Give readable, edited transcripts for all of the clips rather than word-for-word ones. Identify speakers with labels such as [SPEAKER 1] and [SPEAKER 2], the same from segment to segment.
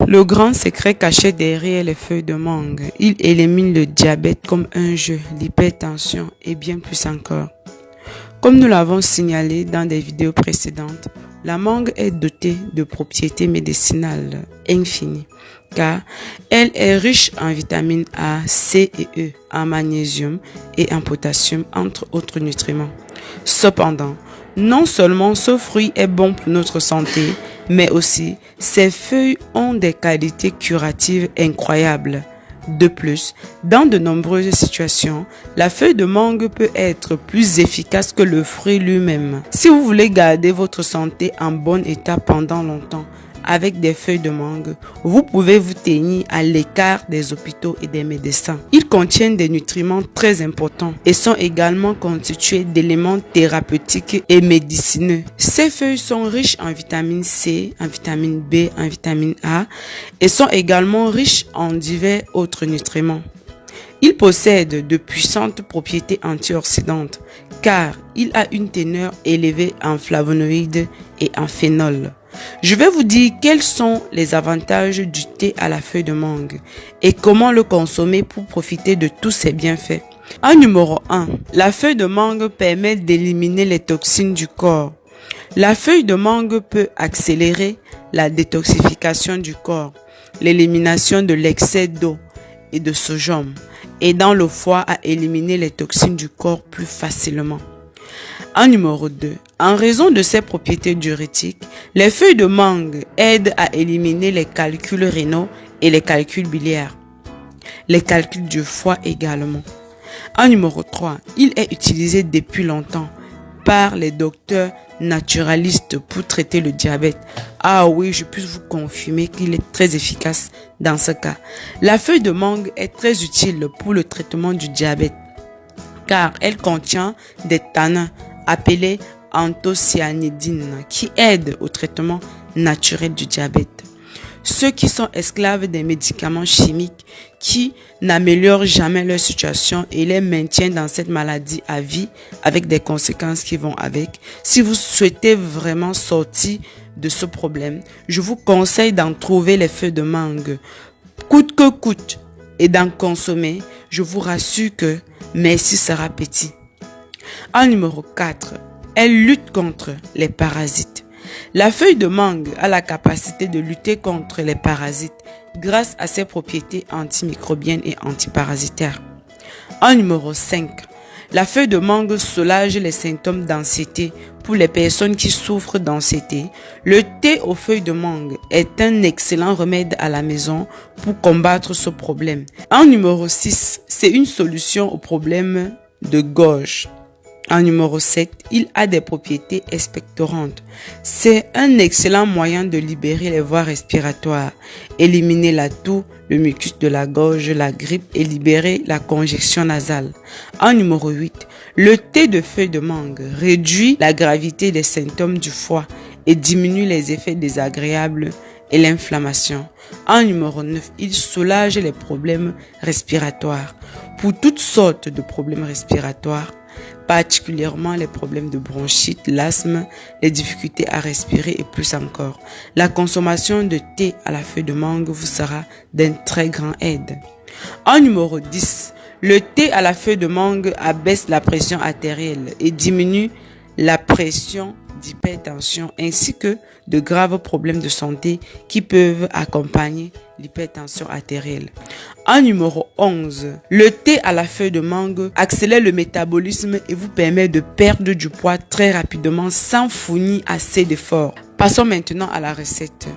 [SPEAKER 1] Le grand secret caché derrière les feuilles de mangue, il élimine le diabète comme un jeu, l'hypertension et bien plus encore. Comme nous l'avons signalé dans des vidéos précédentes, la mangue est dotée de propriétés médicinales infinies, car elle est riche en vitamines A, C et E, en magnésium et en potassium, entre autres nutriments. Cependant, non seulement ce fruit est bon pour notre santé, mais aussi ses feuilles ont des qualités curatives incroyables. De plus, dans de nombreuses situations, la feuille de mangue peut être plus efficace que le fruit lui-même. Si vous voulez garder votre santé en bon état pendant longtemps, avec des feuilles de mangue, vous pouvez vous tenir à l'écart des hôpitaux et des médecins. Ils contiennent des nutriments très importants et sont également constitués d'éléments thérapeutiques et médicineux. Ces feuilles sont riches en vitamine C, en vitamine B, en vitamine A et sont également riches en divers autres nutriments. Il possède de puissantes propriétés antioxydantes car il a une teneur élevée en flavonoïdes et en phénol. Je vais vous dire quels sont les avantages du thé à la feuille de mangue et comment le consommer pour profiter de tous ses bienfaits. En numéro 1, la feuille de mangue permet d'éliminer les toxines du corps. La feuille de mangue peut accélérer la détoxification du corps, l'élimination de l'excès d'eau et de sodium, aidant le foie à éliminer les toxines du corps plus facilement. En numéro 2, en raison de ses propriétés diurétiques, les feuilles de mangue aident à éliminer les calculs rénaux et les calculs biliaires, les calculs du foie également. En numéro 3, il est utilisé depuis longtemps par les docteurs naturalistes pour traiter le diabète. Ah oui, je peux vous confirmer qu'il est très efficace dans ce cas. La feuille de mangue est très utile pour le traitement du diabète car elle contient des tanins appelés anthocyanidines qui aident au traitement naturel du diabète. Ceux qui sont esclaves des médicaments chimiques qui n'améliorent jamais leur situation et les maintiennent dans cette maladie à vie avec des conséquences qui vont avec. Si vous souhaitez vraiment sortir de ce problème, je vous conseille d'en trouver les feuilles de mangue coûte que coûte et d'en consommer. Je vous rassure que merci sera petit. En numéro 4, elle lutte contre les parasites. La feuille de mangue a la capacité de lutter contre les parasites grâce à ses propriétés antimicrobiennes et antiparasitaires. En numéro 5, la feuille de mangue soulage les symptômes d'anxiété pour les personnes qui souffrent d'anxiété. Le thé aux feuilles de mangue est un excellent remède à la maison pour combattre ce problème. En numéro 6, c'est une solution au problème de gorge. En numéro 7, il a des propriétés expectorantes. C'est un excellent moyen de libérer les voies respiratoires, éliminer la toux, le mucus de la gorge, la grippe et libérer la congestion nasale. En numéro 8, le thé de feuilles de mangue réduit la gravité des symptômes du foie et diminue les effets désagréables et l'inflammation. En numéro 9, il soulage les problèmes respiratoires. Pour toutes sortes de problèmes respiratoires, particulièrement les problèmes de bronchite, l'asthme, les difficultés à respirer et plus encore. La consommation de thé à la feuille de mangue vous sera d'un très grand aide. En numéro 10, le thé à la feuille de mangue abaisse la pression artérielle et diminue la pression d'hypertension ainsi que de graves problèmes de santé qui peuvent accompagner l'hypertension artérielle. En numéro 11, le thé à la feuille de mangue accélère le métabolisme et vous permet de perdre du poids très rapidement sans fournir assez d'efforts. Passons maintenant à la recette.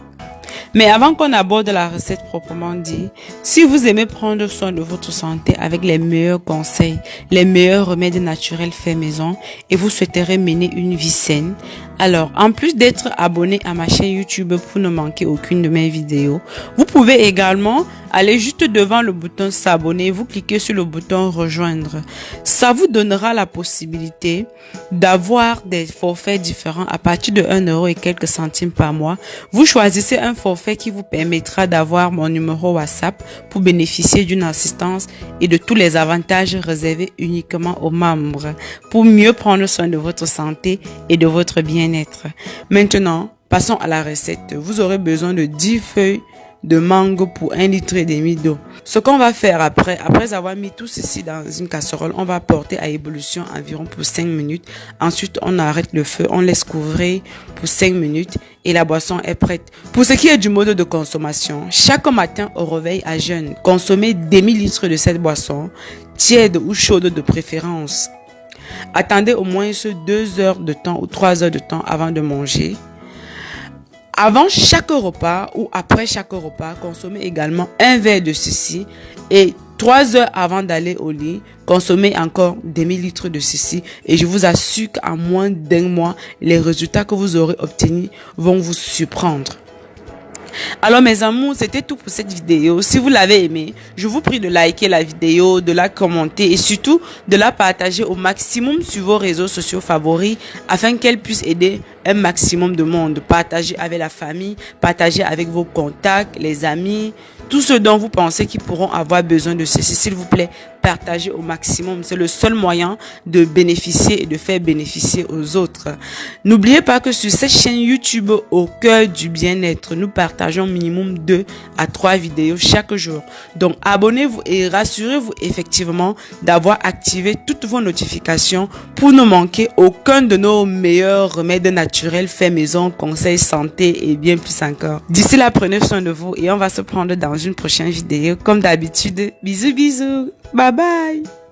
[SPEAKER 1] Mais avant qu'on aborde la recette proprement dit, si vous aimez prendre soin de votre santé avec les meilleurs conseils, les meilleurs remèdes naturels faits maison et vous souhaiterez mener une vie saine, alors en plus d'être abonné à ma chaîne YouTube pour ne manquer aucune de mes vidéos, vous pouvez également aller juste devant le bouton s'abonner, vous cliquez sur le bouton rejoindre. Ça vous donnera la possibilité d'avoir des forfaits différents à partir de 1 € et quelques centimes par mois. Vous choisissez un forfait qui vous permettra d'avoir mon numéro WhatsApp pour bénéficier d'une assistance et de tous les avantages réservés uniquement aux membres pour mieux prendre soin de votre santé et de votre bien-être. Maintenant, passons à la recette. Vous aurez besoin de 10 feuilles de mangue pour 1,5 litre d'eau. Ce qu'on va faire après avoir mis tout ceci dans une casserole, on va porter à ébullition environ pour 5 minutes. Ensuite, on arrête le feu, on laisse couvrir pour 5 minutes et la boisson est prête. Pour ce qui est du mode de consommation, chaque matin au réveil à jeun, consommez demi-litre de cette boisson, tiède ou chaude de préférence. Attendez au moins 2 heures de temps ou 3 heures de temps avant de manger. Avant chaque repas ou après chaque repas, consommez également un verre de ceci et 3 heures avant d'aller au lit, consommez encore demi-litre de ceci et je vous assure qu'en moins d'1 mois, les résultats que vous aurez obtenus vont vous surprendre. Alors mes amours, c'était tout pour cette vidéo. Si vous l'avez aimé, je vous prie de liker la vidéo, de la commenter et surtout de la partager au maximum sur vos réseaux sociaux favoris afin qu'elle puisse aider un maximum de monde. Partagez avec la famille, partagez avec vos contacts, les amis, tous ceux dont vous pensez qu'ils pourront avoir besoin de ceci. S'il vous plaît, partagez au maximum. C'est le seul moyen de bénéficier et de faire bénéficier aux autres. N'oubliez pas que sur cette chaîne YouTube au cœur du bien-être, nous partageons minimum 2 à 3 vidéos chaque jour. Donc abonnez-vous et rassurez-vous effectivement d'avoir activé toutes vos notifications pour ne manquer aucun de nos meilleurs remèdes naturels faits maison, conseils santé et bien plus encore. D'ici là, prenez soin de vous et on va se prendre dans une prochaine vidéo. Comme d'habitude, bisous bisous, bye bye.